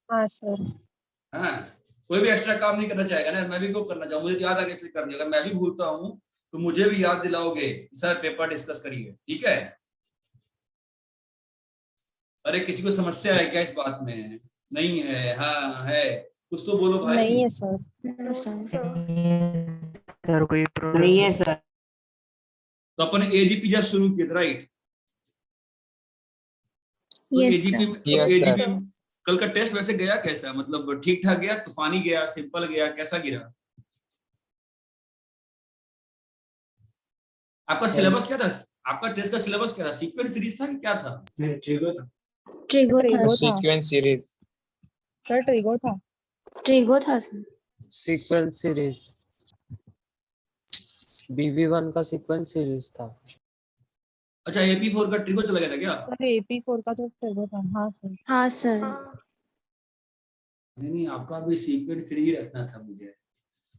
हाँ सर। हाँ, कोई भी एक्स्ट्रा काम नहीं करना चाहेगा ना, मैं भी क्यों करना चाहूँ, मुझे याद आ गया इसलिए कर दिया। अगर मैं भी भूलता हूँ तो मुझे भी याद दिलाओगे, सर पेपर डिस्कस करिए, ठीक है। अरे किसी को समस्या है क्या इस बात में? नहीं है? हाँ है, कुछ तो बोलो भाई। नहीं है सर। सर कोई प्रॉब्लम नहीं है सर। तो अपन एजीपी जस्ट शुरू किए थे, राइट? तो यस एजीपी सर। एजीपी कल का टेस्ट वैसे गया कैसा, मतलब ठीक ठाक गया, तूफानी गया, सिंपल गया, कैसा गिरा? आपका सिलेबस क्या था? आपका टेस्ट का सिलेबस क्या था? सीक्वेंस सीरीज था कि क्या था? ट्रिगो था ट्रिगो था। Sequence series. सर ट्रिगो था। ट्रिगो था सर। सीक्वेंस सीरीज, BB1 का सीक्वेंस सीरीज था। अच्छा, AP4 का ट्रिगो चला गया था क्या? सर AP4 का तो ट्रिगो था। हाँ सर। हाँ सर। नहीं, आपका भी सीक्वेंस सीरीज रखना था मुझे।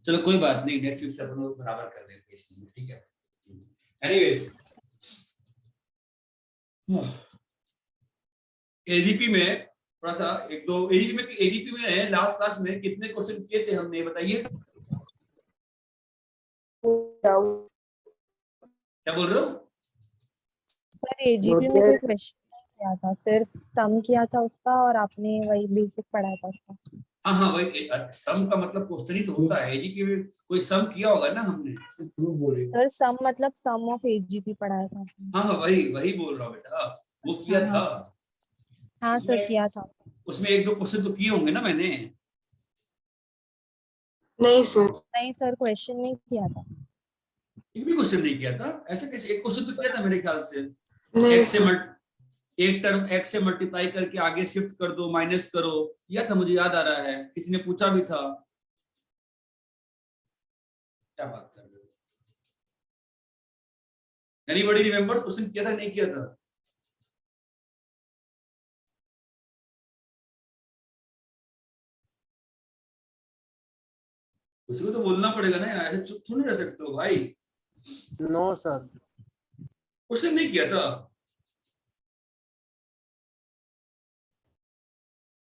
चलो कोई बात नहीं, नेक्स्ट वीक से अपन लोग बराबर कर लेंगे इसमें, ठीक है। एनीवेज, एजीपी में थोड़ा सा एक दो, एजीपी में लास्ट क्लास में कितने क्वेश्चन किए थे हमने, बताइए। क्या बोल रहे हो? सर एजीपी में कोई क्वेश्चन नहीं किया था, सिर्फ सम किया था उसका, और आपने वही बेसिक पढ़ाया था उसका। हाँ हाँ, वही सम का मतलब क्वेश्चन ही तो होता है एजीपी में, कोई सम किया होगा ना हमने। सर सम मतलब सम ऑफ एजीपी पढ़ाया था आपने। हाँ हाँ, वही वही बोल रहा हूँ बेटा, वो किया था। हाँ सर किया था। उसमें एक दो क्वेश्चन तो किए होंगे ना मैंने? नहीं सर। नहीं सर, क्वेश्चन नहीं किया था। एक भी क्वेश्चन नहीं किया था? ऐसे कैसे? एक क्वेश्चन तो किया था मेरे ख्याल से। नहीं एक्स से सर। एक टर्म एक्स से मल्टीप्लाई करके आगे शिफ्ट कर दो, माइनस करो, किया था, मुझे याद आ रहा है, किसी ने पूछा भी था। क्या बात कर रहे हो? एनीबॉडी रिमेंबर क्वेश्चन किया था नहीं किया था? उसी को तो बोलना पड़ेगा ना यार, ऐसे चुप थोड़ी रह सकते हो भाई। No sir. क्वेश्चन नहीं किया था?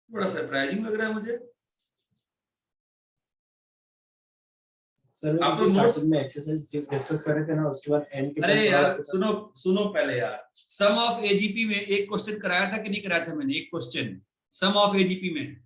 बड़ा सरप्राइजिंग लग रहा है मुझे। सर आप तो स्टार्टिंग में एक्सरसाइज डिस्कस कर रहे थे ना, उसके बाद एंड के अरे यार सुनो सुनो पहले यार, सम ऑफ एजीपी में एक क्वेश्चन कराया था कि नहीं कराया था मैंने? एक क्वेश्चन सम ऑफ एजीपी में।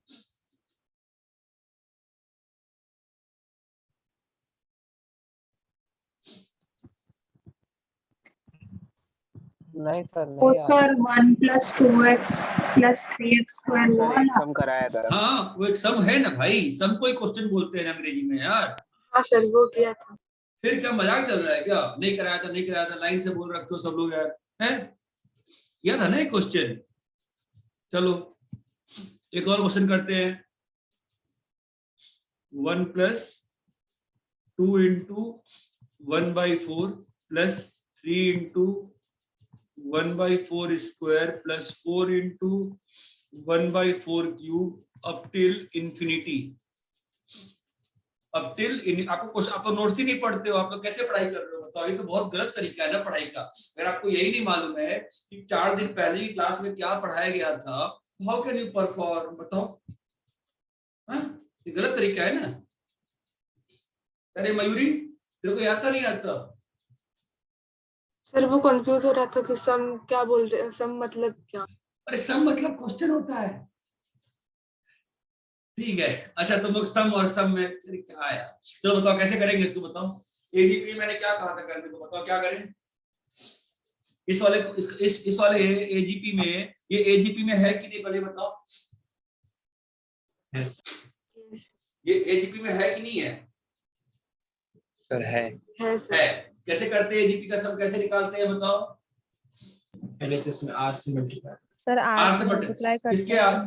नहीं सर, ओ नहीं सर 1 + 2x + 3x स्क्वायर वो वाला। सम कराया था। हाँ, वो एक सम है ना भाई, सम को ही क्वेश्चन बोलते हैं ना अंग्रेजी में यार। हाँ सर वो किया था। फिर क्या मजाक चल रहा है क्या? नहीं कराया था, नहीं कराया था, लाइन से बोल रखे हो सब लोग यार, हैं? किया था ना एक क्वेश्चन। चलो एक और क्वेश्चन करते हैं। 1 + 2 × 1/4 + 3 × 1/4 square + 4 × 1/4 cube up till infinity. अब टिल आपको आप तो नोट्स ही नहीं पढ़ते हो, आप लोग कैसे पढ़ाई कर रहे हो बताओ? ये तो बहुत गलत तरीका है ना पढ़ाई का। अगर आपको यही नहीं मालूम है कि 4 दिन पहले की क्लास में क्या पढ़ाया गया था, हाउ कैन यू परफॉर्म, बताओ? हाँ, ये गलत तरीका है ना। अरे मयूरी, तेरे को आता नहीं आता? सर वो कंफ्यूज हो रहा था कि सम क्या बोल रहे हैं, सम मतलब क्या। अरे सम मतलब क्वेश्चन होता है, ठीक है। अच्छा तुम लोग सम और सम में क्या आया? चलो बताओ कैसे करेंगे इसको, बताओ। एजीपी मैंने क्या कहा था करने को, बताओ क्या करें? इस वाले इस वाले एजीपी में, ये एजीपी में है कि नहीं पहले बताओ? ये एजीपी में है कि नहीं है? सर है सर। है। कैसे करते हैं एजीपी का सम, कैसे निकालते हैं बताओ? एलएचएस में r से मल्टीप्लाई। सर आर से मल्टीप्लाई करते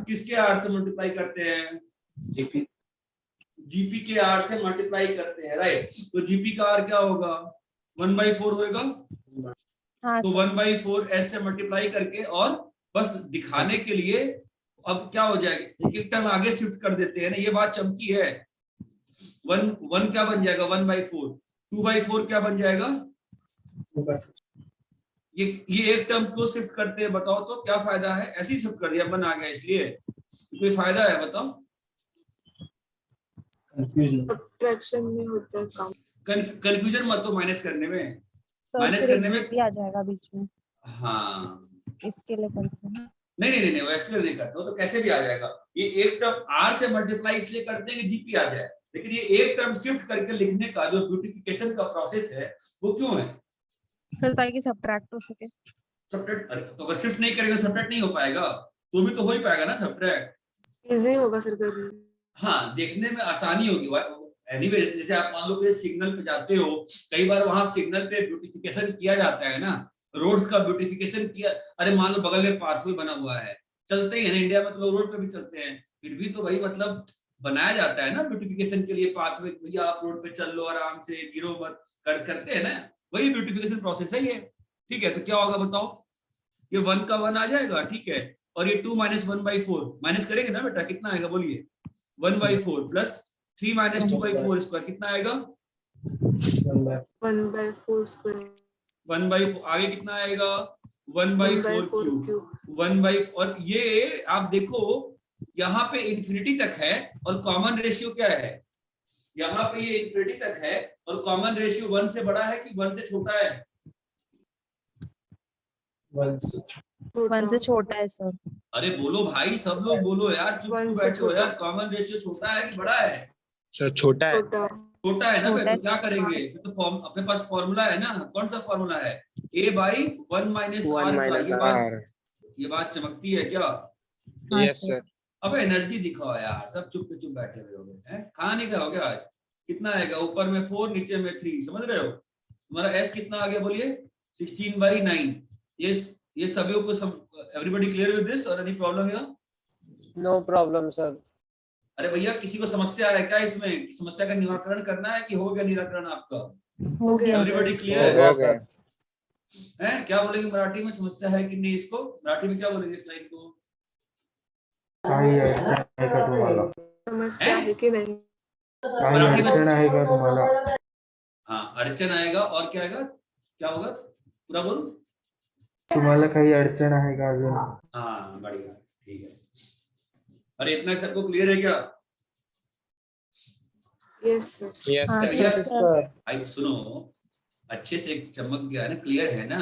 किसके आर से मल्टीप्लाई करते हैं? जीपी के आर से मल्टीप्लाई करते हैं, राइट। तो जीपी का आर क्या होगा? 1/4 होगा। हाँ तो सर। 1/4 एस से मल्टीप्लाई करके, और बस दिखाने के लिए अब क्या हो जाएगा, एक एक टर्म आगे शिफ्ट कर देते हैं ना, ये बात चमकी है। 1 क्या बन जाएगा? 1/4। 2/4 क्या बन जाएगा? ये एक टर्म क्यों शिफ्ट करते हैं बताओ तो? क्या फायदा है? ऐसे ही शिफ्ट कर दिया, बन आ गया इसलिए। कोई फायदा है बताओ? कंफ्यूजन। सब्ट्रैक्शन में होता है काम। कंफ्यूजन मत हो माइनस करने में, सर माइनस फिर एक करने में। जीपी आ जाएगा बीच में, हाँ इसके लिए करते हैं। नहीं नहीं नहीं, वैसे नहीं करते हो तो कैसे भी आ जाएगा। ये एक टर्म आर से मल्टीप्लाई इसलिए करते हैं कि जीपी आ जाए, लेकिन ये एक टर्म शिफ्ट करके लिखने का जो ब्यूटिफिकेशन का प्रोसेस है वो क्यों है? सर ताकि सब्ट्रैक्ट हो सके। सब्ट्रैक्ट, अरे तो अगर शिफ्ट नहीं करेगा सब्ट्रैक्ट नहीं हो पाएगा, तो भी तो हो ही पाएगा ना सब्ट्रैक्ट। इजी होगा सर करना। हाँ देखने में आसानी होगी। एनीवेज जैसे आप मान लो कि सिग्नल पे जाते हो, कई बार वहां सिग्नल पे ब्यूटिफिकेशन किया जाता है ना, रोड्स का ब्यूटिफिकेशन किया। अरे मान लो बगल में पाथवे बना हुआ है, चलते ही है ना इंडिया में, तो लोग रोड पे भी चलते हैं, फिर भी तो भाई मतलब बनाया जाता है ना ब्यूटिफिकेशन के लिए पाथवे, भैया आप रोड पे चल लो आराम से, गिरो मत, करते हैं ना, वही ब्यूटिफिकेशन प्रोसेस है ये। ठीक है, तो क्या होगा बताओ? ये 1 का 1 आ जाएगा, ठीक है, और ये 2 माइनस 1/4 माइनस करेंगे ना बेटा, कितना आएगा बोलिए? 1/4 प्लस 3 माइनस 2/4 स्क्वायर कितना आएगा? 1/4 स्क्वायर। 1/4 आगे कितना आएगा? 1/4 क्यूब। 1/4, और ये आप देखो यहाँ पे इंफिनिटी तक है और कॉमन रेशियो क्या है? यहाँ पे ये इंफिनिटी तक है और कॉमन रेशियो 1 से बड़ा है कि 1 से छोटा है? 1 से 1 से छोटा है सर। अरे बोलो भाई, सब लोग बोलो यार, चुप 1 क्यों से बैठे हो छोटा। यार? कॉमन रेशियो छोटा है कि बड़ा है? सर छोटा है। छोटा। छोटा है ना, छोटा तो क्या करेंगे? तो फॉर्म अपने पास फॉर्मूला है ना, कौन सा फॉर्मूला है? a/1 माइनस 1 r का। Minus r। ये बात चमकती है क्या? हाँ यस सर। सर। अब एनर्जी दिखाओ यार, सब चुप के चुप बैठे हुए हो गए हैं। खाना नहीं खाओगे आज? कितना आएगा? ऊपर में 4 नीचे में 3, समझ रहे हो? तुम्हारा s कितना आ गया बोलिए? 16/9। ये सभी को एवरीबॉडी क्लियर विद दिस और any problem here? No problem sir. अरे भैया किसी को समस्या है क्या इसमें? समस्या का निराकरण करना है कि हो गया निराकरण आपका? हो गया सर। एवरीबॉडी हो क्लियर गया हो गए। सर। है? क्या बोलेंगे मराठी में, समस्या है कि नहीं? इसको मराठी में क्या बोलेंगे इस लाइन को? काही अडचण आहे का तुम्हाला? समस्या है कि नहीं? काही मराठी में अडचण आहे का तुम्हाला? हाँ अड़चन आएगा, और क्या आएगा? क्या होगा? पूरा बोलो। तुम्हाला काही अडचण आहे का अजून? हाँ बढ़िया, ठीक है। अरे इतना सबको क्लियर है क्या? Yes sir. यस हाँ सर। सर। सर। भाई सुनो, अच्छे से चमक गया है ना, क्लियर है ना?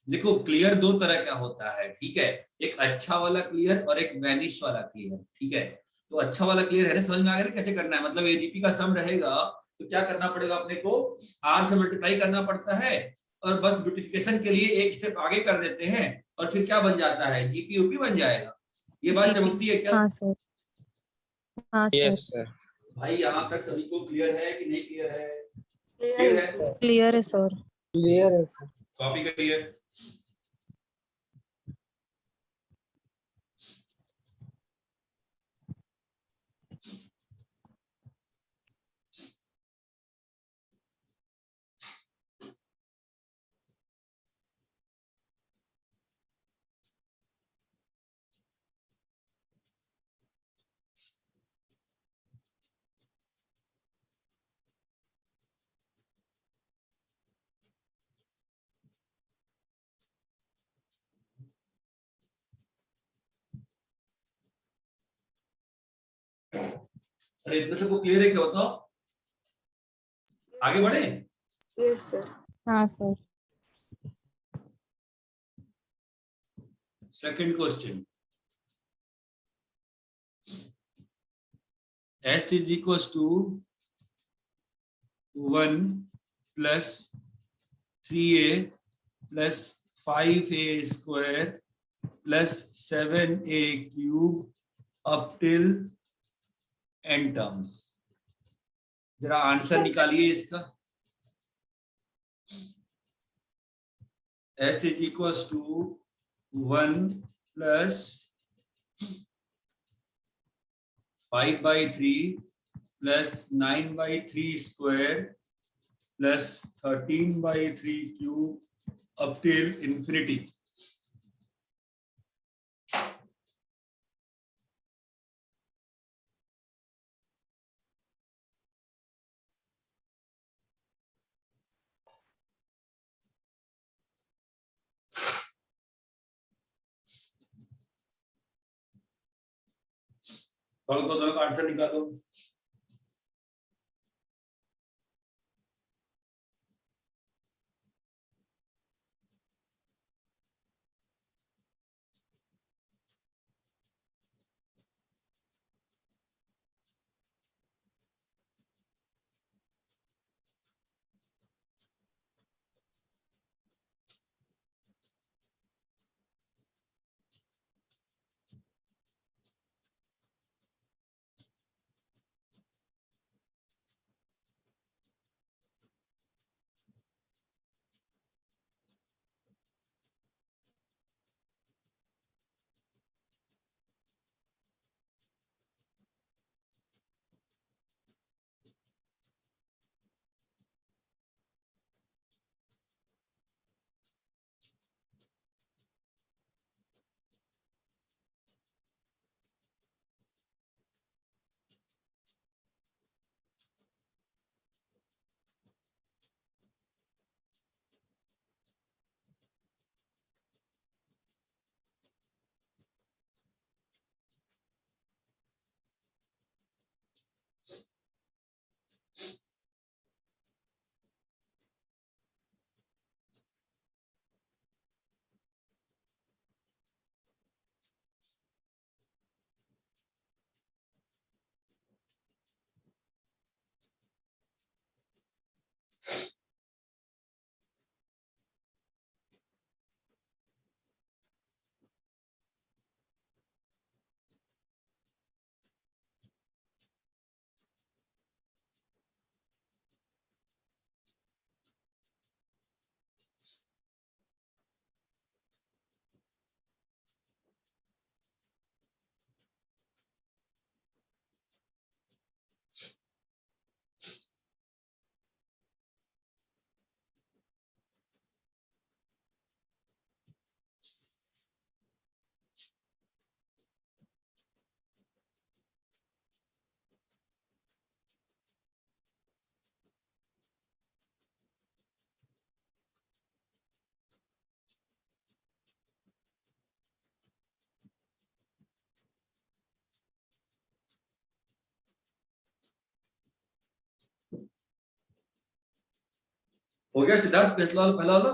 देखो क्लियर दो तरह का होता है, ठीक है, एक अच्छा वाला क्लियर और एक वैनिश वाला क्लियर, ठीक है। तो अच्छा वाला क्लियर है ना, समझ में आ गया ना कैसे करना है? मतलब एजीपी का सम रहेगा तो क्या करना पड़ेगा अपने को? आर से मल्टीप्लाई करना पड़ता है और बस ब्यूटिफिकेशन के लिए एक स्टेप आगे कर देते हैं और फिर क्या बन जाता है? जीपीयूपी बन जाएगा। ये बात GP चमकती है क्या? हाँ सर। हाँ सर। Yes sir. भाई यहाँ तक सभी को क्लियर है कि नहीं क्लियर है? क्लियर क्लियर है है? सर। क्लियर है सर। क्लियर है सर। कॉपी करिए। अरे इतना सबको क्लियर है क्या बताओ? आगे बढ़े? Yes sir. हाँ sir. Second question, s is equals to 1 plus 3a plus 5a square plus 7a cube up till n terms। जरा आंसर निकालिए इसका। s is equals to 1 plus 5/3 plus 9/3 square plus 13/3 cube up till infinity। Solve करो, दोनों का answer निकालो। हो गया सिद्धार्थ, पहला वाला।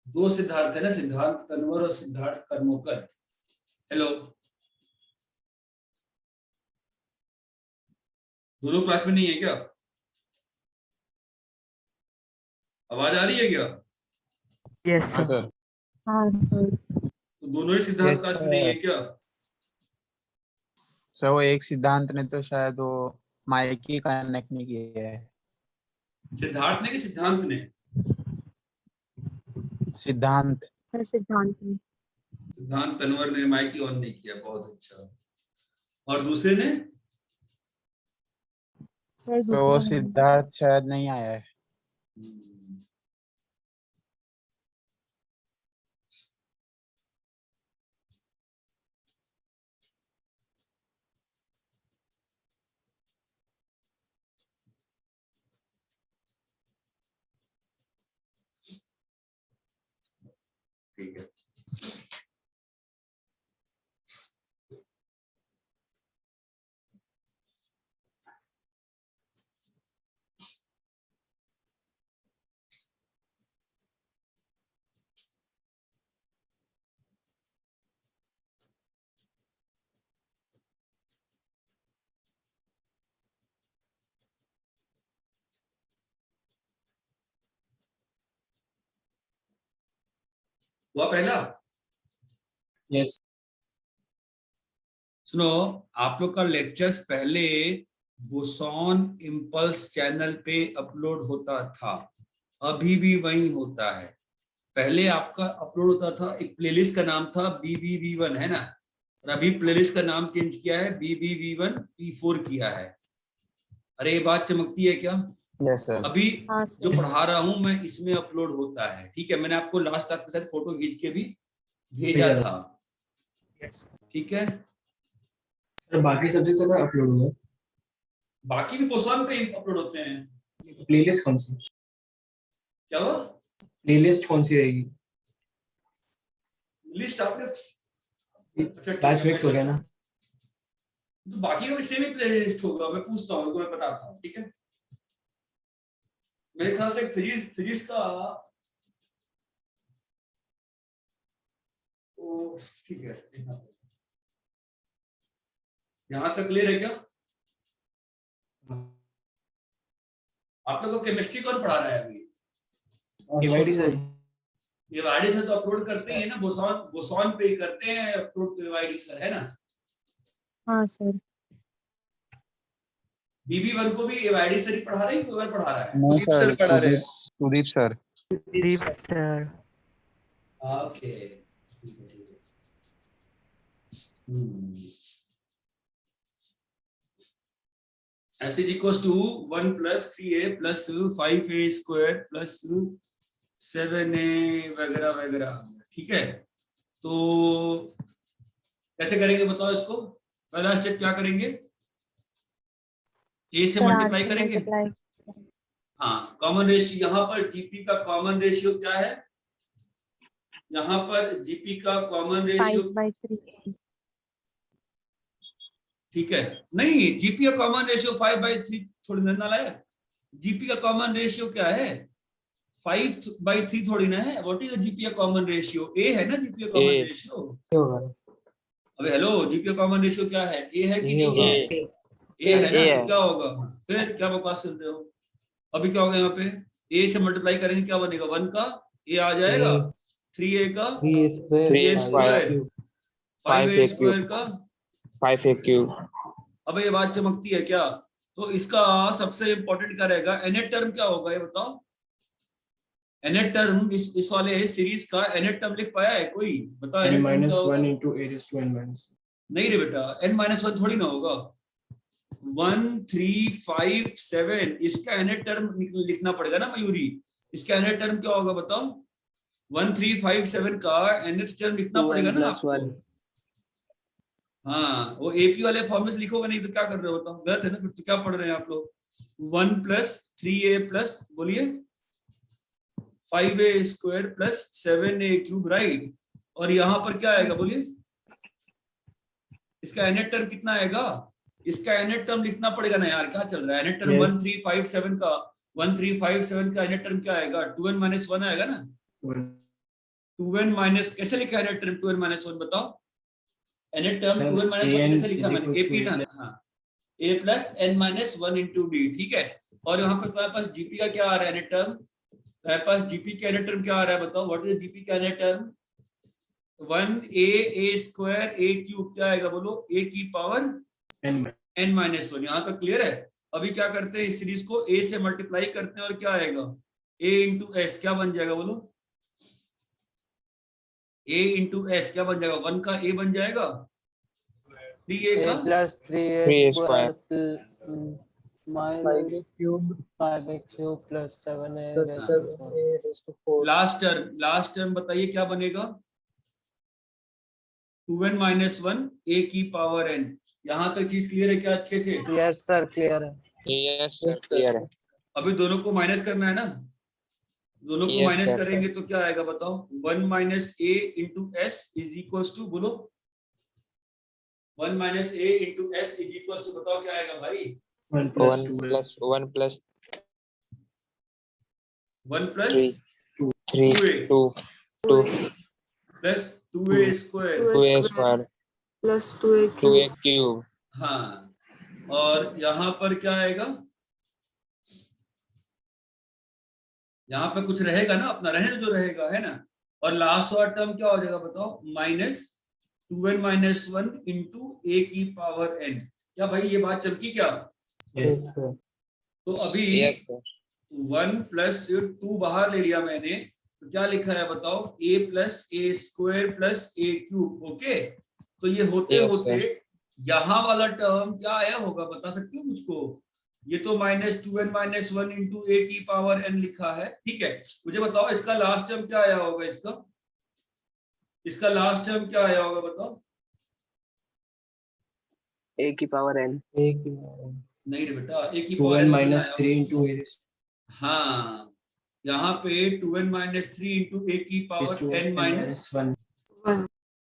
दो सिद्धार्थ है ना, सिद्धार्थ तनवर और सिद्धार्थ कर्मोकर। हेलो, दोनों क्लास में नहीं है क्या? आवाज आ रही है क्या? यस हाँ सर। सर। हाँ सर। तो दोनों ही सिद्धार्थ Yes, क्लास में नहीं है क्या? सर वो एक सिद्धांत ने तो शायद वो माइक ही कनेक्ट नहीं किया है। सिद्धार्थ ने कि सिद्धांत ने? सिद्धांत। सर सिद्धांत में। सिद्धांत तनवर ने माइक ही ऑन नहीं किया, बहुत अच्छा। और दूसरे ने? सर तो वो दूसरा नहीं। सिद्धार्थ शायद नहीं आया है। ठीक है। हुआ पहला? यस सुनो, आप लोग का लेक्चर्स पहले बोसॉन इम्पल्स चैनल पे अपलोड होता था, अभी भी वही होता है। पहले आपका अपलोड होता था, एक प्लेलिस्ट का नाम था BBV1, है ना? और अभी प्लेलिस्ट का नाम चेंज किया है, BBV1 P4 किया है। अरे ये बात चमकती है क्या? Yes sir. अभी हाँ जो सर। पढ़ा रहा हूं मैं, इसमें अपलोड होता है। ठीक है, मैंने आपको लास्ट क्लास के साथ फोटो खींच के भी भेजा था। यस ठीक है, सर, बाकी सब्जेक्ट सब अपलोड हुआ। बाकी भी बोसॉन पे अपलोड होते हैं। प्लेलिस्ट कौन सी? क्या हुआ? प्लेलिस्ट कौन सी रहेगी? लिस्ट आपने अच्छा ठीक बैच है, मिक्स हो गया ना? तो बाकी का भी सेम ही प्लेलिस्ट होगा, मैं पूछता हूँ, मैं बताता हूँ, ठीक है। मेरे ख्याल से फिजिक्स का ओ ठीक है, यहाँ तक क्लियर है क्या? आप लोगों को केमिस्ट्री कौन पढ़ा रहा है अभी? Divide sir. ये वाइडी से तो अपलोड करते ही है ना, बोसॉन पे ही करते हैं अपलोड, वाइडी सर है ना। हाँ सर। BB1 को भी वाइडी सर ही पढ़ा रहे हैं, कोई और पढ़ा रहा है? नहीं सर, पढ़ा रहे हैं। Sudeep sir. Deep sir. Okay ठीक है, ठीक है। S is equals to 1 plus 3a plus 5a square plus 7a वगैरह वगैरह, ठीक है। तो कैसे करेंगे बताओ इसको? पहला स्टेप क्या करेंगे? a से सर, मल्टीप्लाई आठ से करेंगे। multiply। हाँ, कॉमन रेशियो यहाँ पर GP का कॉमन रेशियो क्या है? यहाँ पर GP का कॉमन रेशियो 5/3। ठीक है, नहीं GP का कॉमन रेशियो 5/3 थोड़ी ना लाया। GP का कॉमन रेशियो क्या है? 5/3 थोड़ी ना है। व्हाट इज द GP का कॉमन रेशियो? A है ना GP का कॉमन रेशियो। अबे हेलो, GP का कॉमन रेशियो क्या है? A है कि नहीं है? A है ना, तो क्या होगा? फिर क्या बकवास कर रहे हो? अभी क्या होगा यहाँ पे? A से मल्टीप्लाई करेंगे क्या बनेगा? 1 का A आ जाएगा, 3a का 3a स्क्वायर, 5a स्क्वायर का 5a cube. अब ये बात चमकती है क्या? तो इसका सबसे इंपॉर्टेंट क्या रहेगा? nth टर्म क्या होगा ये बताओ? nth टर्म इस वाले सीरीज का nth टर्म लिख पाया है कोई? बताओ n nth टर्म minus क्या होगा? 1 into a raised to n minus 1. नहीं रे बेटा, n-1 थोड़ी ना होगा। 1 3 5 7 इसका nth टर्म लिखना पड़ेगा ना मयूरी। इसका nth टर्म क्या होगा बताओ? 1 3 5 7 का nth टर्म लिखना पड़ेगा ना आपको। हाँ, वो AP वाले फॉर्म में लिखोगे नहीं तो क्या कर रहे हो बताओ? गलत है ना, फिर तो क्या पढ़ रहे हैं आप लोग? 1 plus 3a plus बोलिए 5a square plus 7a cube, right. और यहाँ पर क्या आएगा बोलिए? इसका nth टर्म कितना आएगा? इसका nth टर्म लिखना पड़ेगा ना यार, क्या चल रहा है? nth टर्म 1 3 5 7 का 1 3 5 7 का nth टर्म क्या आएगा? 2n minus 1 आएगा ना। 2n माइनस कैसे लिखा है nth टर्म? 2n minus 1 बताओ। nth टर्म 2n minus 1 कैसे लिखा मैंने? AP ना, हाँ, a plus n minus 1 into b, ठीक है। और यहाँ पर तुम्हारे पास GP का क्या आ रहा है nth टर्म? तुम्हारे पास GP का nth टर्म क्या आ रहा है बताओ? व्हाट इज GP का nth term? 1a square a cube, क्या आएगा बोलो? a की पावर n minus 1। यहाँ तक क्लियर है? अभी क्या करते हैं? इस सीरीज को a से मल्टीप्लाई करते हैं और क्या आएगा? a into s क्या बन जाएगा बोलो? a into s क्या बन जाएगा? 1 का a बन जाएगा, 3a का plus 3a square minus 5a cube plus 7a raised to 4. Last term बताइए क्या बनेगा? 2n minus 1 a की पावर n। यहाँ तक चीज क्लियर है क्या अच्छे से? Yes sir, clear है। Yes, sir. Clear है. अभी दोनों को माइनस करना है ना, दोनों को Yes, माइनस sir, करेंगे तो क्या आएगा बताओ? 1 minus a into s is equals to बोलो, 1 minus a into s is equals to बताओ क्या आएगा भाई? 1 plus 1 2 plus 1 plus 1 plus 3 2 2 plus 2a square, 2a square plus 2a 2a cube. हाँ, और यहाँ पर क्या आएगा? यहाँ पे कुछ रहेगा ना अपना, रहने जो रहेगा है ना। और लास्ट वाला टर्म क्या हो जाएगा बताओ? Minus 2n minus 1 into a की पावर n। क्या भाई ये बात चमकी क्या? Yes. तो अभी Yes, sir. 1 plus 2 बाहर ले लिया मैंने, तो क्या लिखा है बताओ? a plus a square plus a cube, okay. तो ये होते Yes, होते sir. यहाँ वाला टर्म क्या आया होगा बता सकते हो मुझको? ये तो minus 2n minus 1 into a की पावर n लिखा है, ठीक है। मुझे बताओ इसका लास्ट टर्म क्या आया होगा? इसका लास्ट टर्म क्या आया होगा बताओ? a की पावर n. नहीं रे बेटा, a की 2n पावर n minus आया 3 होगा। into a raised हाँ, यहाँ पे 2n minus 3 into a की is power to n minus 1. 1.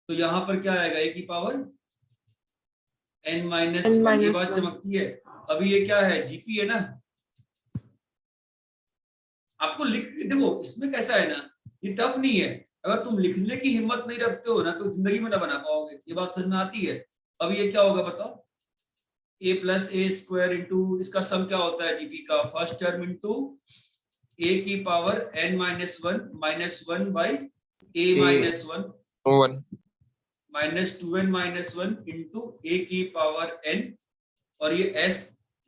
तो यहाँ पर क्या आएगा, ए की power n minus N one. ये minus बात one. चमकती है। अभी ये क्या है, जीपी है ना। आपको लिख देखो, इसमें कैसा है ना, ये टफ नहीं है। अगर तुम लिखने की हिम्मत नहीं रखते हो ना तो जिंदगी में ना बना पाओगे। ये बात समझ में आती है। अब ये क्या होगा बताओ, ए प्लस ए स्क्वायर इंटू, इसका सम क्या होता है जीपी का, फर्स्ट टर्म इंटू ए की power n -1 by a minus one 1 minus 2n-1 into a की पावर n, और ये s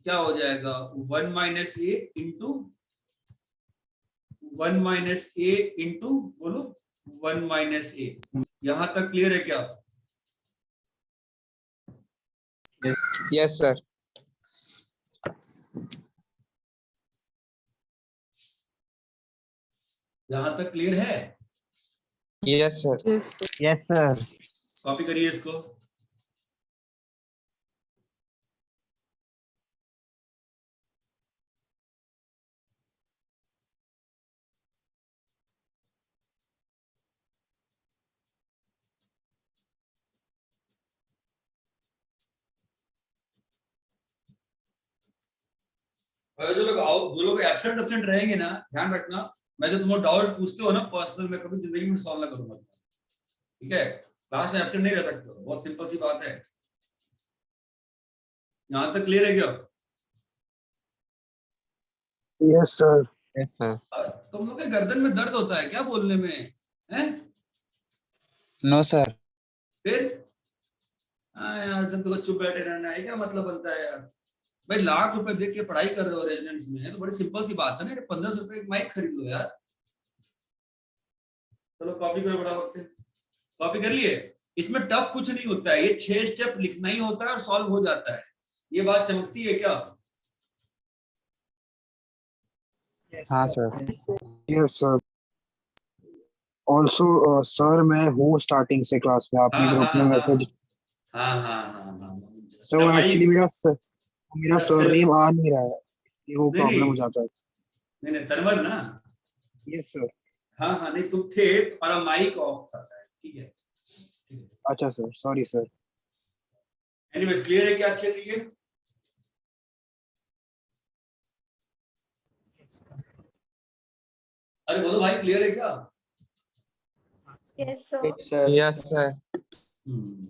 क्या हो जाएगा, 1 माइनस ए इंटू 1 माइनस ए इंटू बोलो 1 माइनस ए। यहां तक क्लियर है क्या? yes sir यहां तक क्लियर है? yes sir Yes, sir. Yes, sir. Copy करिए इसको। और जो लोग एब्सेंट एब्सेंट रहेंगे ना, ध्यान रखना, मैं जो तुम्हें डाउट पूछते हो ना पर्सनल, मैं कभी जिंदगी में सॉल्व ना करूंगा, ठीक है? क्लास में एब्सेंट नहीं रह सकते हो, बहुत सिंपल सी बात है। यहां तक क्लियर है क्या? Yes sir. Yes, sir. तुम लोग के गर्दन में दर्द होता है क्या बोलने में, हैं? No sir. फिर हाँ यार, तुम तो चुप बैठे रहना है, क्या मतलब बनता है यार? भाई लाख रुपए देख के पढ़ाई कर रहे हो रेजिडेंस में, तो बड़ी सिंपल सी बात है ना, 1500 रुपए एक माइक खरीद लो यार। चलो कॉपी करो फटाफट से। कॉपी कर लिए? इसमें टफ कुछ नहीं होता है, ये 6 स्टेप लिखना ही होता है और सॉल्व हो जाता है। ये बात चमकती है क्या? Yes, हाँ sir. Sir. Yes, sir. Yes sir. Also sir मैं हूँ स्टार्टिंग से क्लास में, आपने हाँ ग्रुप में हाँ मैसेज। हाँ हाँ हाँ हाँ। सर वो एक्चुअली मेरा मेरा सरनेम आ नहीं रहा है, ये वो नहीं प्रॉब्लम हो नहीं जाता है। नहीं नहीं, तनवर ना। Yes sir. हाँ हाँ, नहीं तुम थे और माइक ऑफ था शायद, ठीक है ठीक है। अच्छा sir, sorry sir. Anyways clear है क्या अच्छे से ये? Yes, sir. अरे बोलो भाई, क्लियर है क्या? Yes, sir. yes sir हम्म।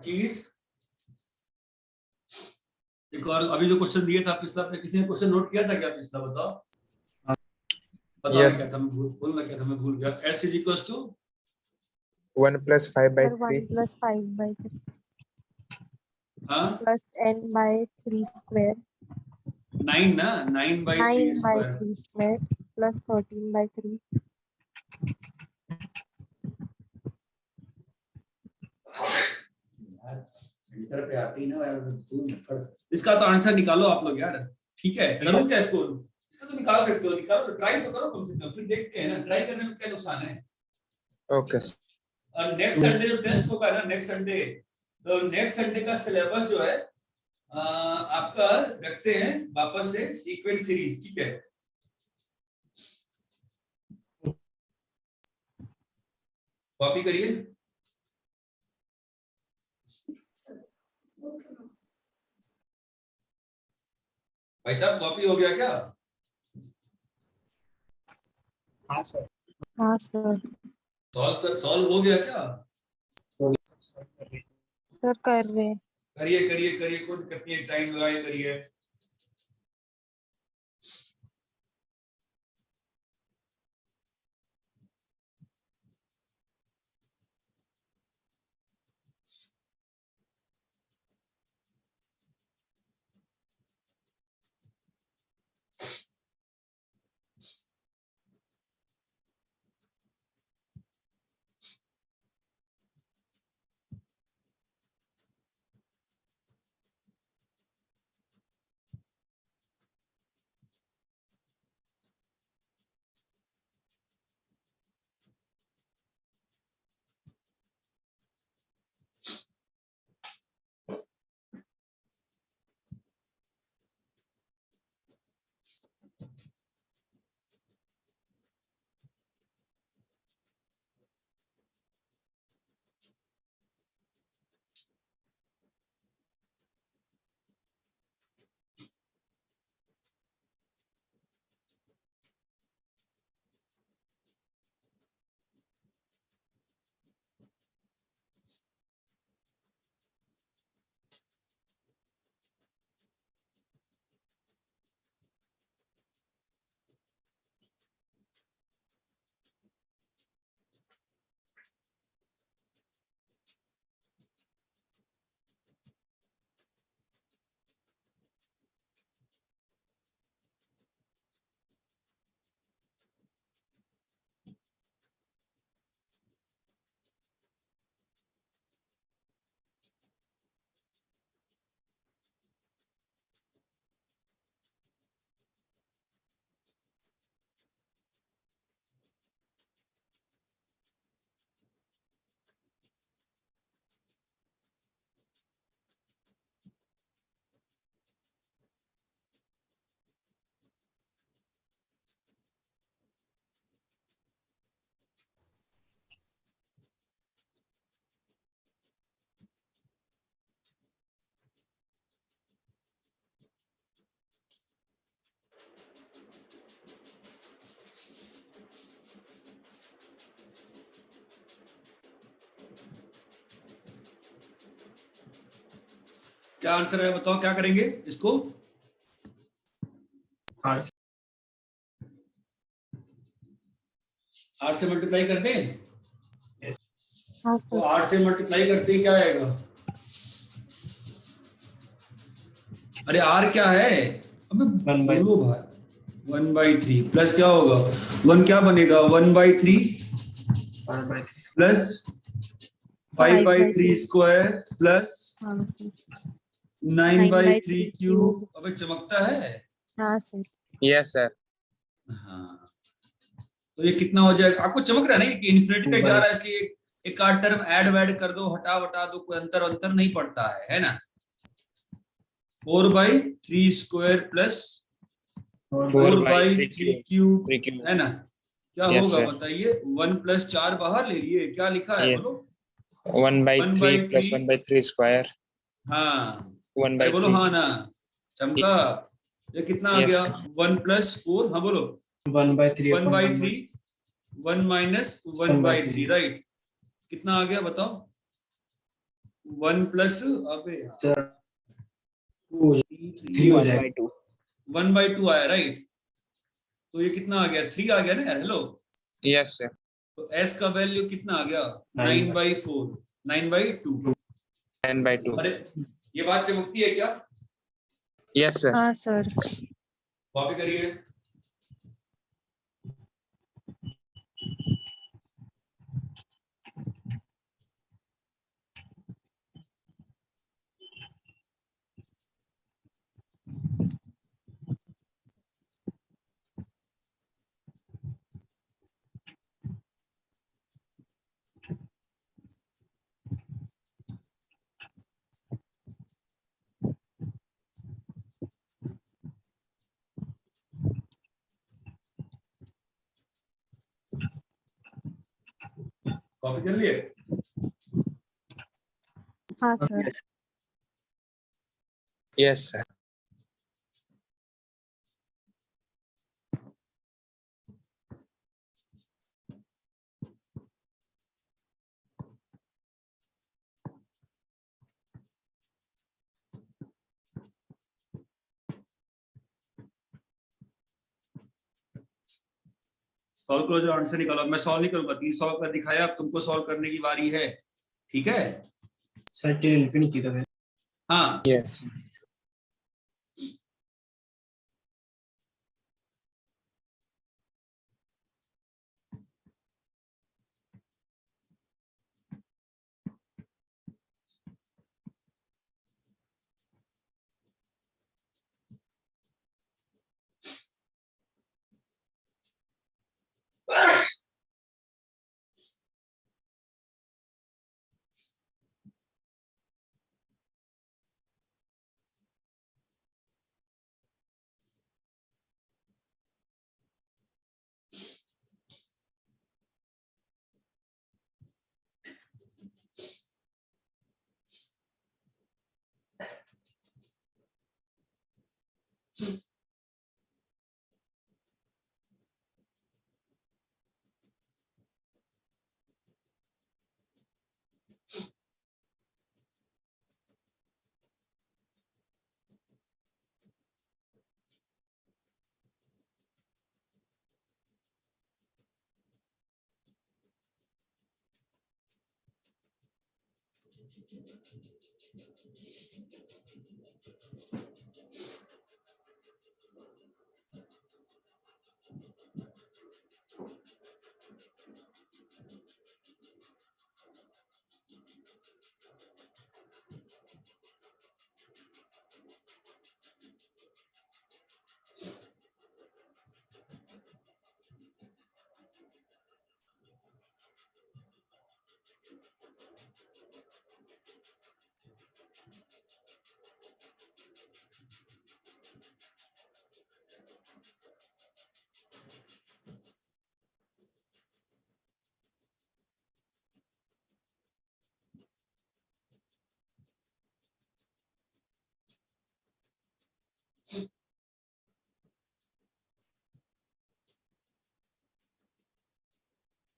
चीज एक और, अभी जो क्वेश्चन दिया था पिछला पे, किसी ने क्वेश्चन नोट किया था क्या पिछला, बताओ बताओ। Yes. क्या था, मैं बोलना क्या था, मैं भूल गया। s is equal to 1 plus 5 by Sir, 3 1 plus 5 by 3 हाँ plus n by 3 square 9 ना, 9 by 3 9 by square. 3 square plus 13 by 3 centre पे आती ना यार, धूल निकल। इसका तो आंसर निकालो आप लोग यार, ठीक है? करूं क्या इसको? इसका तो निकाल सकते हो, निकालो तो, ट्राई तो करो कम से कम, फिर देखते हैं ना, ट्राई करने में क्या नुकसान है। okay और नेक्स्ट संडे जो टेस्ट होगा ना, नेक्स्ट संडे, तो नेक्स्ट संडे का सिलेबस जो है आपका रखते हैं वापस से सीक्वेंस सीरीज, ठीक है? कॉपी करिए। भाई साहब कॉपी हो गया क्या? हाँ, sir. हाँ सर। सॉल्व हो गया क्या? सर कर रहे हैं। करिए करिए करिए, कोई दिक्कत नहीं है, टाइम लगाए करिए। क्या आंसर है बताओ, क्या करेंगे इसको? R आठ से मल्टीप्लाई करते हैं, हाँ तो सर। 8 से मल्टीप्लाई करते ही क्या आएगा? अरे आर क्या है? अबे 1/3 बोलो भाई, 1/3 प्लस क्या होगा? 1 क्या बनेगा? 1/3 5/3 प्लस 5/3 स्क्वायर प्लस हाँ सर। 9/3 9/3 क्यूब। अबे चमकता है। हाँ सर। Yes, sir. हाँ, तो ये कितना हो जाएगा? आपको चमक रहा है ना कि इन्फिनिटी तक जा रहा है, इसलिए एक आध टर्म ऐड वैड कर दो, हटा वटा दो, कोई अंतर नहीं पड़ता है ना। 4/3 स्क्वायर प्लस 4/3 क्यूब, 3 cube. है ना। क्या Yes, होगा sir. बताइए? 1 + 4 बाहर ले लिए, क्या लिखा है Yes. बोलो? 1/3 plus 1/3 1/3 square. हाँ, 1 अरे by बोलो 3. हाँ ना, चमका। ये कितना आ Yes, गया? sir. 1 + 4, हाँ बोलो। 1/3 1/3 1 - 1/3, राइट। कितना आ गया बताओ? 1 प्लस, अबे यार, 3 हो जाएगा। 1/2 आया, राइट। तो ये कितना आ गया? 3 आ गया ना यार, हेलो। Yes, sir. तो s का वैल्यू कितना आ गया? 9 9/4, 9/2। 10/2. अरे ये बात चमकती है क्या? Yes, sir. हाँ सर। कॉपी करिए। कॉपी कर लिए? हाँ सर। Yes, sir. सॉल्व करो, जो आंसर निकालो। मैं सॉल्व नहीं करूंगा, 3 सॉल्व कर दिखाया, अब तुमको सॉल्व करने की बारी है, ठीक है? सर टिल इन्फिनिटी तो है। हाँ, Yes.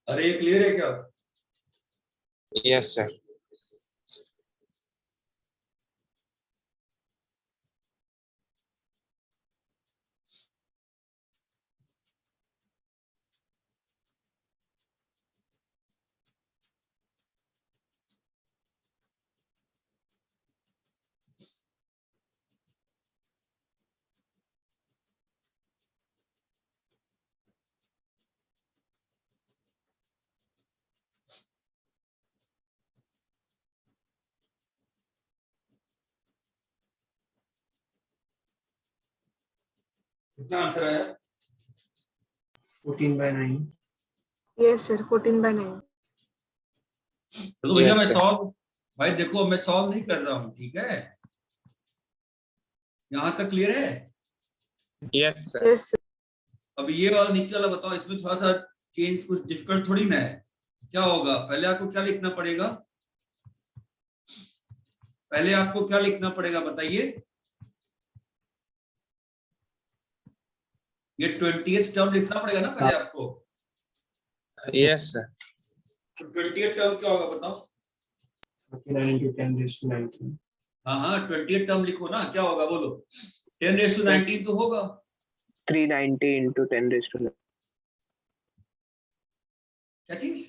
अरे ये क्लियर है क्या? Yes, sir. कितना आंसर आया? 14/9. Yes, sir. 14/9. चलो भैया Yes, मैं sir. सॉल्व, भाई देखो मैं सॉल्व नहीं कर रहा हूँ, ठीक है? यहाँ तक क्लियर है? Yes, sir. Yes, sir. अब ये वाला नीचे वाला बताओ, इसमें थोड़ा सा चेंज, कुछ डिफिकल्ट थोड़ी ना है। क्या होगा, पहले आपको क्या लिखना पड़ेगा? पहले आपको क्या लिखना पड़ेगा बताइए? ये 20th टर्म लिखना पड़ेगा ना पहले आपको। Yes, sir. 20th टर्म क्या होगा बताओ? 49 into 10 raised to 19. हाँ हाँ 20th टर्म लिखो ना, क्या होगा बोलो? 10⁻19 तो होगा। 390 into 10 raised to 9. क्या चीज?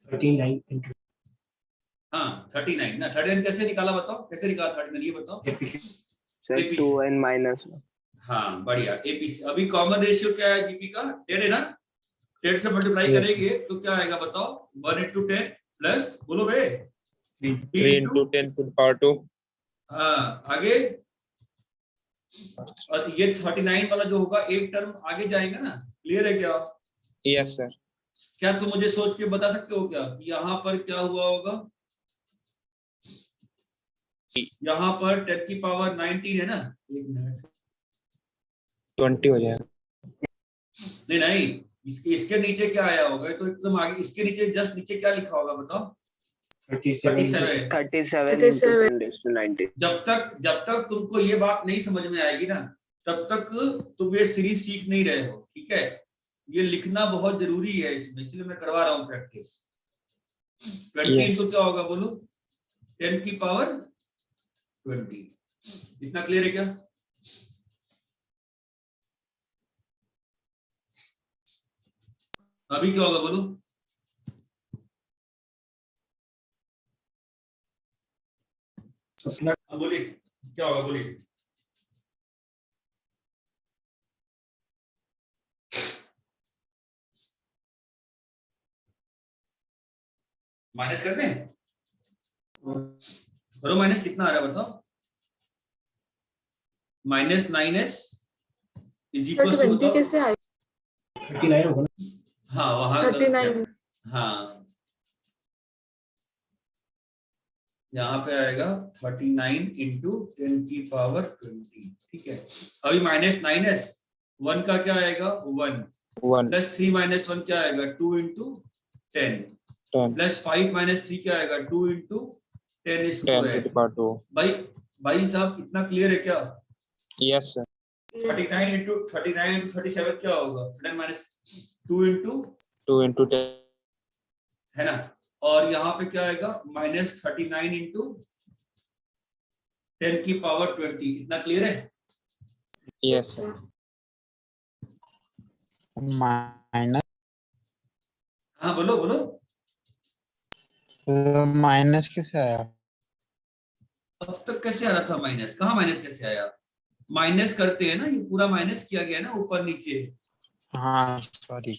39 into हाँ 39 ना। 39 कैसे निकाला बताओ, कैसे निकाला 39 ये बताओ। APK. Sir, APC. 2n minus 1. हाँ बढ़िया, एपीसी। अभी कॉमन रेशियो क्या है जीपी का? 10 है ना। 10 से मल्टीप्लाई Yes, करेंगे तो क्या आएगा बताओ? 1 into 10 प्लस, बोलो बे, 3. 3 into 10 to the power 2. हाँ आगे। और ये 39 वाला जो होगा एक टर्म आगे जाएगा ना। क्लियर है क्या? Yes, sir. क्या तुम मुझे सोच के बता सकते हो क्या कि यहाँ पर क्या हुआ होगा? यहाँ पर 10 की पावर 19 है ना। एक मिनट, 20 हो जाएगा. नहीं नहीं, इसके नीचे क्या आया होगा? तो एकदम आगे, इसके नीचे जस्ट नीचे क्या लिखा होगा बताओ? 37. 37। 37 into 10 raised to 19. जब तक तुमको ये बात नहीं समझ में आएगी ना, तब तक तुम ये सीरीज सीख नहीं रहे हो, ठीक है? ये लिखना बहुत जरूरी है इसमें, इसलिए मैं करवा रहा हूँ प्रैक्टिस। 20 Yes. तो क्या होगा बोलो? 10 की पावर 20। इतना क्लियर है क्या? अभी क्या होगा बोलो? हाँ, बोलिए क्या होगा, बोलिए। माइनस कर दें? करो माइनस, कितना आ रहा है बताओ? -9s इज इक्वल टू 20 कैसे आए? 39 होगा ना. हाँ वहां 39. हाँ यहाँ पे आएगा 39 इंटू 10 की पावर 20, ठीक है? अभी -9s, 1 का क्या आएगा? 1 1. प्लस 3 - 1 क्या आएगा? 2 इंटू 10 10. प्लस 5 - 3 क्या आएगा? 2 into 10 10 to the square. power 2. भाई साहब कितना क्लियर है क्या? Yes, sir. 39 इंटू 37 क्या होगा? 39 - 2 इंटू 2 into 10. है ना। और यहाँ पे क्या आएगा? -39 इंटू 10 की पावर 20। इतना क्लियर है? Yes, sir. माइनस हाँ बोलो बोलो। माइनस कैसे आया? अब तक कैसे आ रहा था माइनस? कहाँ माइनस कैसे आया? माइनस करते हैं ना, ये पूरा माइनस किया गया ना ऊपर नीचे, हाँ सॉरी।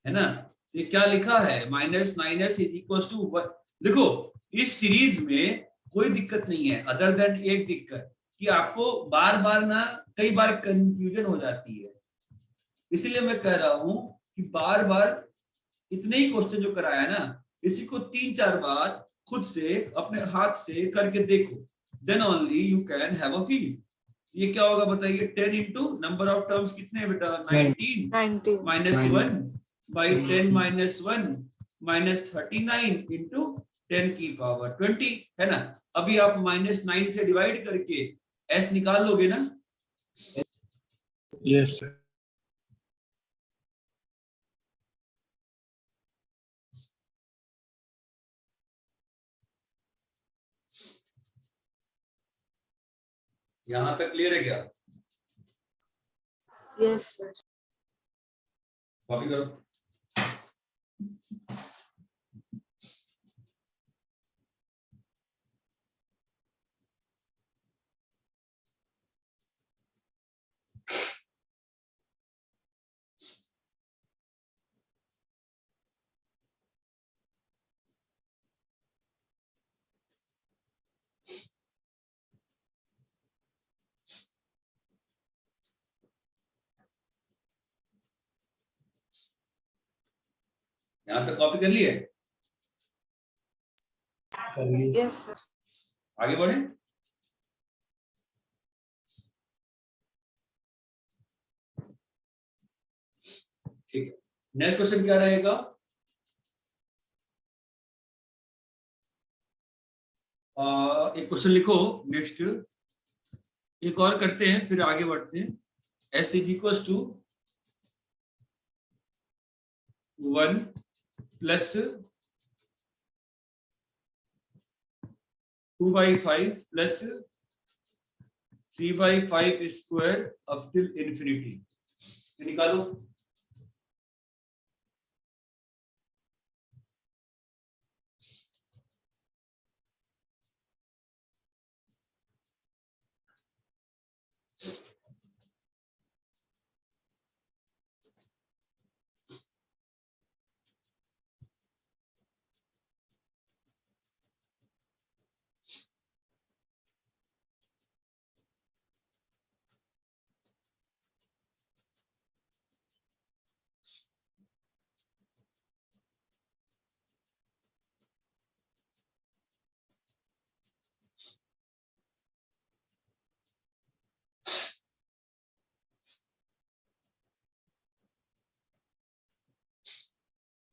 है ना। ये क्या लिखा है? -9s is equal to 1। देखो इस सीरीज में कोई दिक्कत नहीं है, अदर देन एक दिक्कत कि आपको बार बार ना कई बार कंफ्यूजन हो जाती है। इसीलिए मैं कह रहा हूं कि बार बार इतने ही क्वेश्चन जो कराया ना, इसी को 3-4 बार खुद से अपने हाथ से करके देखो, then only you can have a feel. ये क्या होगा बताइए? 10 इंटू नंबर ऑफ टर्म्स कितने हैं बेटा? 19 19. -1 by 10 - 1 -39 इंटू 10 की पावर 20, है ना। अभी आप -9 से डिवाइड करके s निकाल लोगे ना। Yes sir. यहां तक क्लियर है क्या? Yes, sir. कॉपी करो। यहाँ तक कॉपी कर लिए? कर ली Yes, sir. आगे बढ़े। ठीक है, नेक्स्ट क्वेश्चन क्या रहेगा? एक क्वेश्चन लिखो नेक्स्ट, एक और करते हैं फिर आगे बढ़ते हैं। S is equal to 1 plus 2/5 plus 3/5 square up till infinity. निकालो।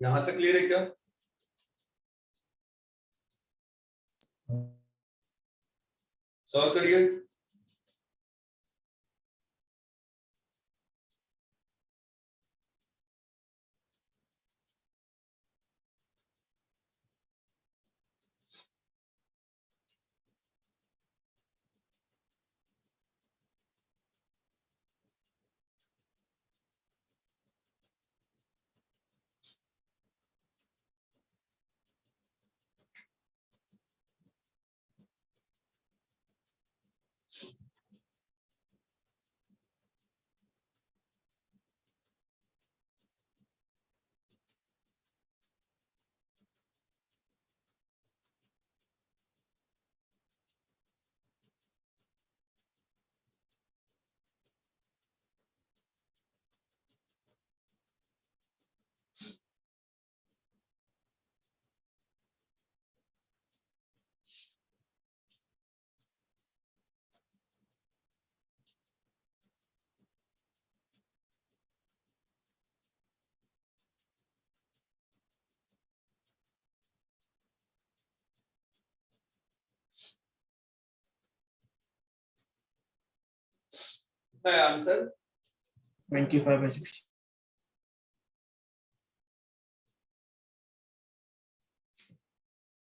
यहां तक क्लियर है क्या? सॉल्व करिए। कितना है आंसर? 25/60.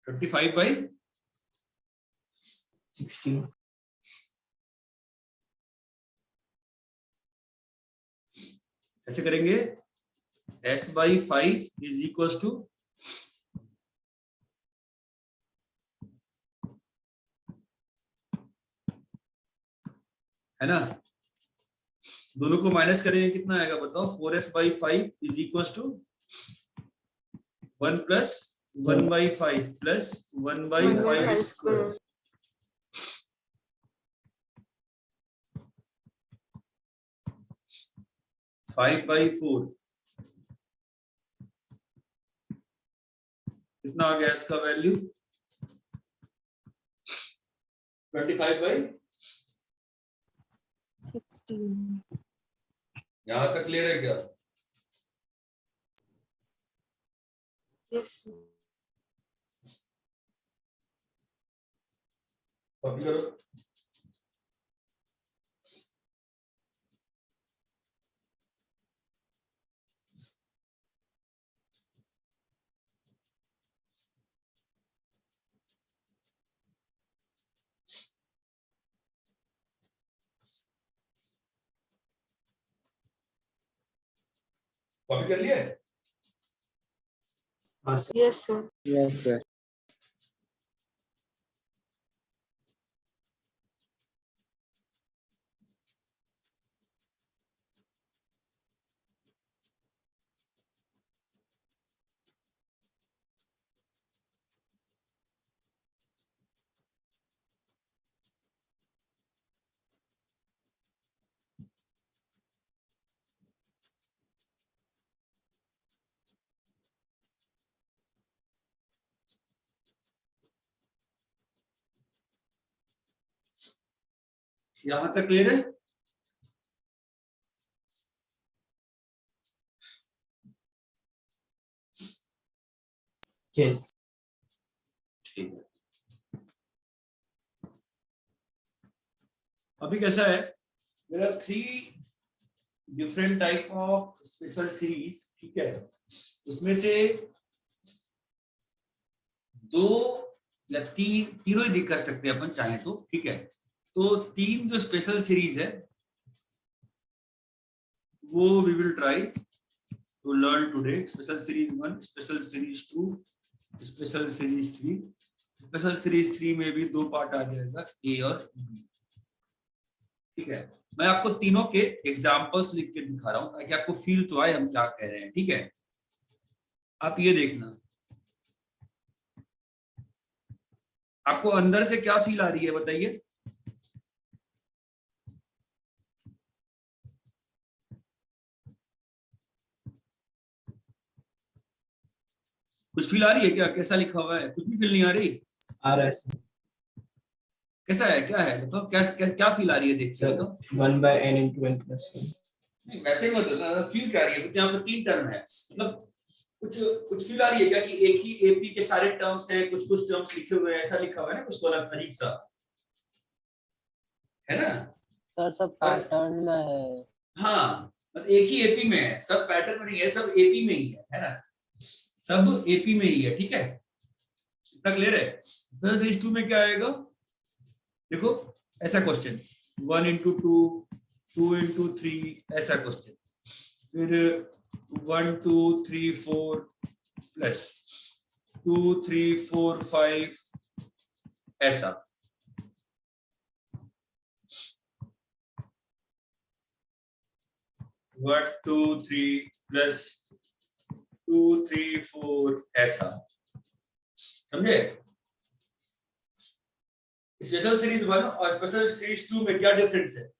25/60। 60. कैसे करेंगे? S/5 इज इक्वल टू है ना, दोनों को माइनस करेंगे कितना आएगा बताओ? 4S/5 is equal to 1 plus 1/5 plus 1/5 square. 5/4 कितना आ गया इसका वैल्यू? 16. यहां तक क्लियर है क्या? Yes. कॉपी करो। कॉपी कर लिया है? हाँ sir. Yes, sir. Yes, sir. यहां तक क्लियर है? Yes. ठीक है। अभी कैसा है, मेरा 3 different type of special series, ठीक है, उसमें से 2 या 3, तीनों ही कर सकते हैं अपन चाहे तो, ठीक है। तो 3 जो स्पेशल सीरीज है वो we will try to learn today. Special series 1, special series 2, special series 3। Special series 3 में भी 2 पार्ट आ जाएगा, ए और बी, ठीक है। मैं आपको तीनों के एग्जाम्पल्स लिख के दिखा रहा हूं ताकि आपको फील तो आए हम क्या कह रहे हैं, ठीक है। आप ये देखना, आपको अंदर से क्या फील आ रही है बताइए। कुछ फील आ रही है क्या? कैसा लिखा हुआ है? कुछ भी फील नहीं आ रही? आ रहा है सर। कैसा है, क्या है बताओ, क्या फील आ रही है देख सर तो? 1/n into n plus 1. नहीं वैसे ही मत फील क्या आ रही है, यहाँ पे 3 टर्म है, मतलब कुछ कुछ फील आ रही है क्या कि एक ही एपी के सारे टर्म्स हैं, कुछ कुछ टर्म्स लिखे हुए हैं, ऐसा लिखा हुआ है ना कुछ अलग अजीब सा, है ना? सर सब पैटर्न में है। हाँ, मतलब एक ही एपी में है, सब पैटर्न में नहीं है, सब एपी में ही है ना? सब एपी में ही है, ठीक है। इतना क्लियर है? तो सीरीज 2 में क्या आएगा, देखो ऐसा क्वेश्चन 1 into 2, 2 into 3, ऐसा क्वेश्चन, फिर 1 2 3 4 प्लस 2 3 4 5, ऐसा। वन 2 3 प्लस 2 3 4, ऐसा, समझे? स्पेशल सीरीज 1 और स्पेशल सीरीज 2 में क्या डिफरेंस है?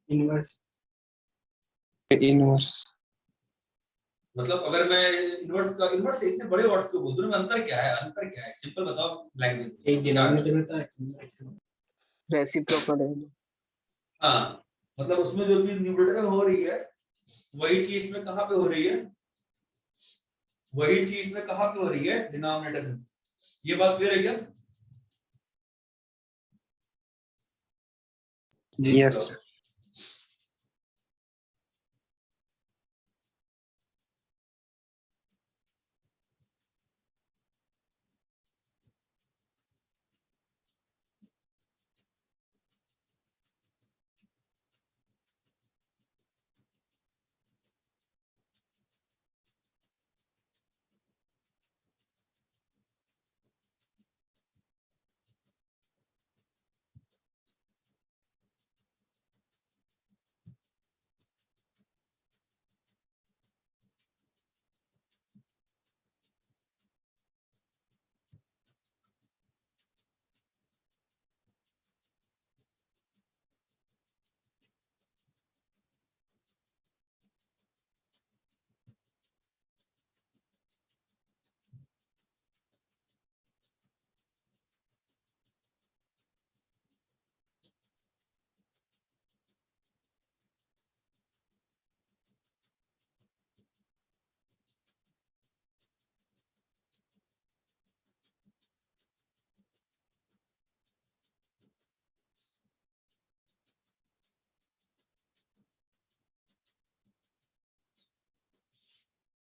Inverse. इनवर्स। मतलब अगर मैं इनवर्स इतने बड़े वर्ड्स को बोल दूं ना, अंतर क्या है, अंतर क्या है, सिंपल बताओ लैंग्वेज में। एक डिनोमिनेटर होता है। रेसिप्रोकल है। हाँ, मतलब उसमें जो चीज न्यूमरेटर में हो रही है वही चीज में कहाँ पे हो रही है, वही चीज में कहाँ पे हो रही है, डिनोमिनेटर में। ये बात क्लियर है क्या? Yes sir.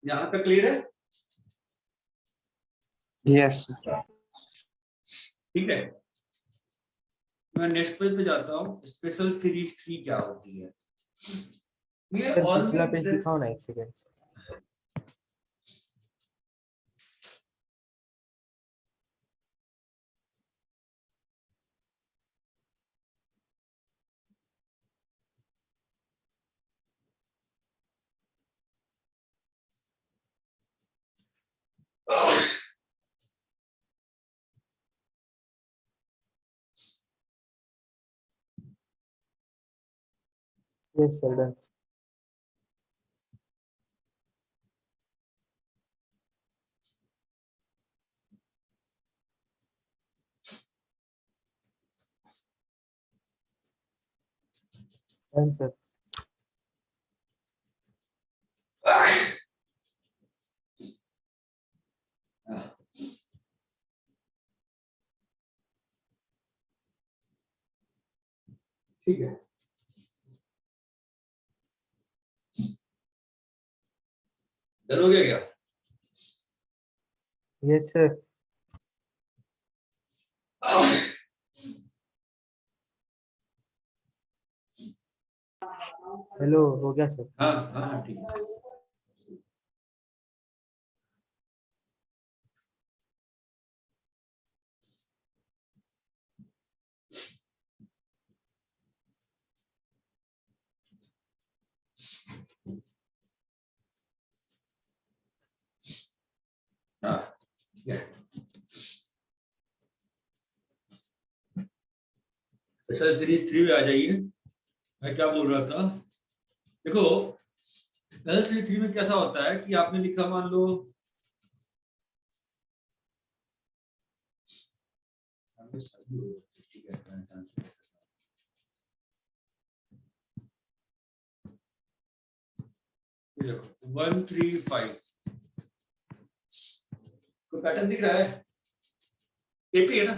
यहाँ तक क्लियर है? Yes sir. ठीक है, मैं नेक्स्ट पेज पे जाता हूँ। स्पेशल सीरीज 3 क्या होती है? ये पिछला पेज ऑलवेज दिखाओ ना, एक second. Yes sir, done. 10 sir. ठीक है, डन हो गया क्या? Yes sir. हेलो, हो गया सर। हाँ हाँ ठीक है। हाँ ठीक है, स्पेशल सीरीज 3 में आ जाइए। मैं क्या बोल रहा था, देखो स्पेशल सीरीज 3 में कैसा होता है कि आपने लिखा, मान लो देखो 1 3 5, कोई पैटर्न दिख रहा है? एपी है ना?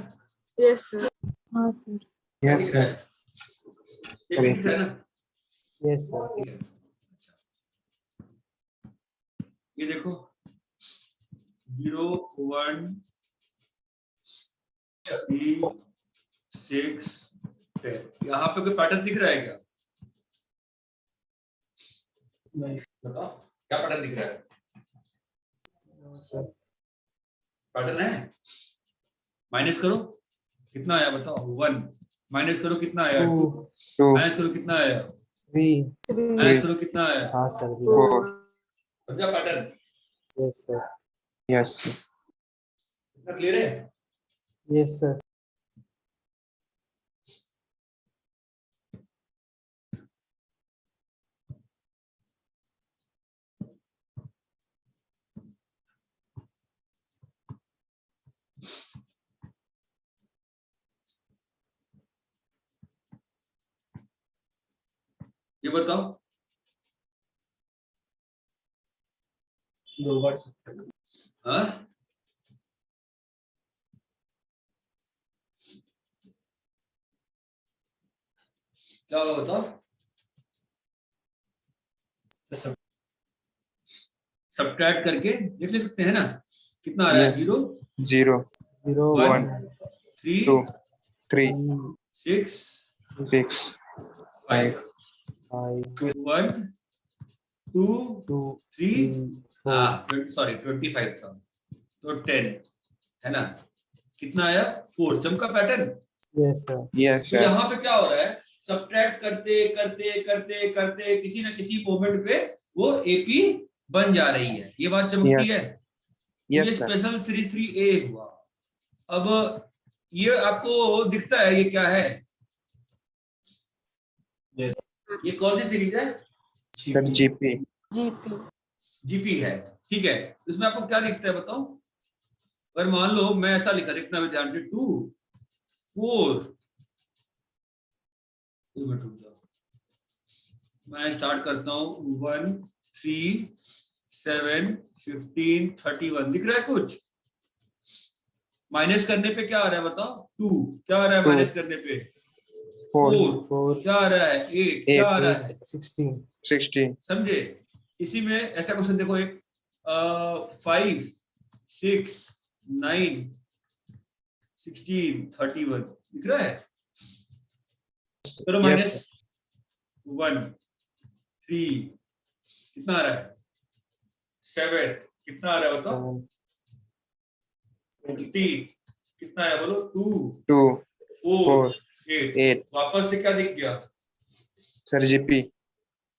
Yes, sir. हाँ सर। Yes, sir. एपी दिख रहा है ना? Yes sir. ठीक है, अच्छा ये देखो 0 1 3 6 10, यहाँ पे कोई पैटर्न दिख रहा है क्या? Nice. बताओ क्या पैटर्न दिख रहा है? पैटर्न है? माइनस करो कितना आया बताओ। 1 माइनस करो कितना आया? 2 2, माइनस करो कितना आया? 3। 3, माइनस करो कितना आया? हाँ सर। 4. समझा pattern? Yes sir. yes, sir. कितना क्लियर है? Yes sir. ये बताओ। 2 words. हाँ क्या होगा बताओ? So, सब्ट्रैक्ट करके देख ले सकते हैं ना, कितना आ रहा है? Yes. 0 0, 0 1 1, 3 2, 3, 6 6, 5 5 1 2 2 3 4। हाँ सॉरी 25 था तो 10 है ना? कितना आया? 4। चमका पैटर्न? Yes sir. yes, तो sir. यहाँ पे क्या हो रहा है, सब्ट्रैक्ट करते करते करते करते किसी ना किसी मोमेंट पे वो एपी बन जा रही है। ये बात चमकती Yes. है। ये Yes, sir. Special series 3A हुआ। अब ये आपको दिखता है ये क्या है? Yes. ये कौन सी सीरीज है? Sir, GP. GP। जीपी है, ठीक है। इसमें आपको क्या दिखता है बताओ? अगर मान लो मैं ऐसा लिखा, देखना ध्यान से, 2 4, मैं स्टार्ट करता हूँ 1 3 7 15 31, दिख रहा है कुछ? माइनस करने पे क्या आ रहा है बताओ? 2। क्या आ रहा है 2, माइनस करने पे? 4, 4। क्या आ रहा है? 8। क्या आ रहा है? 16। 16, समझे? इसी में ऐसा क्वेश्चन देखो, एक 5 6 9 16 31, दिख रहा है? करो Yes, माइनस 1 3, कितना आ रहा है? 7, कितना आ रहा है बताओ? 20, कितना है बोलो? 2 2, 4 4, 8। 8. वापस से क्या दिख गया? Sir, GP.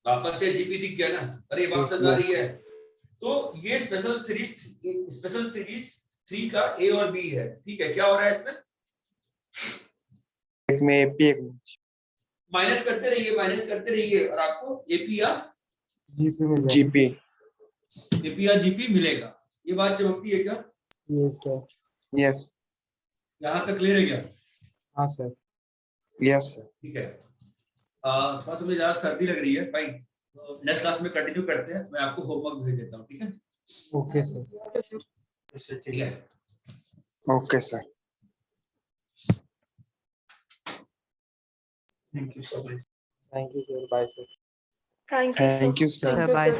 वापस से जीपी दिख गया ना? अरे ये बात Yes, समझ आ yes. रही है? तो ये स्पेशल सीरीज 3 का ए और बी है, ठीक है। क्या हो रहा है इसमें? एक में AP, एक में माइनस करते रहिए और आपको एपी या जीपी में GP. जीपी मिलेगा। ये बात चमकती है क्या? Yes sir. Yes, यहाँ तक क्लियर है क्या? हाँ सर। yes, sir. ठीक है। थोड़ा सा मुझे ज्यादा सर्दी लग रही है, फाइन। नेक्स्ट क्लास में कंटिन्यू करते हैं, मैं आपको होमवर्क भेज देता हूँ, ठीक है? Okay sir. ठीक है। Okay sir. Thank you so much. Thank you sir, bye sir. Thank you, sir. Thank you sir. Bye.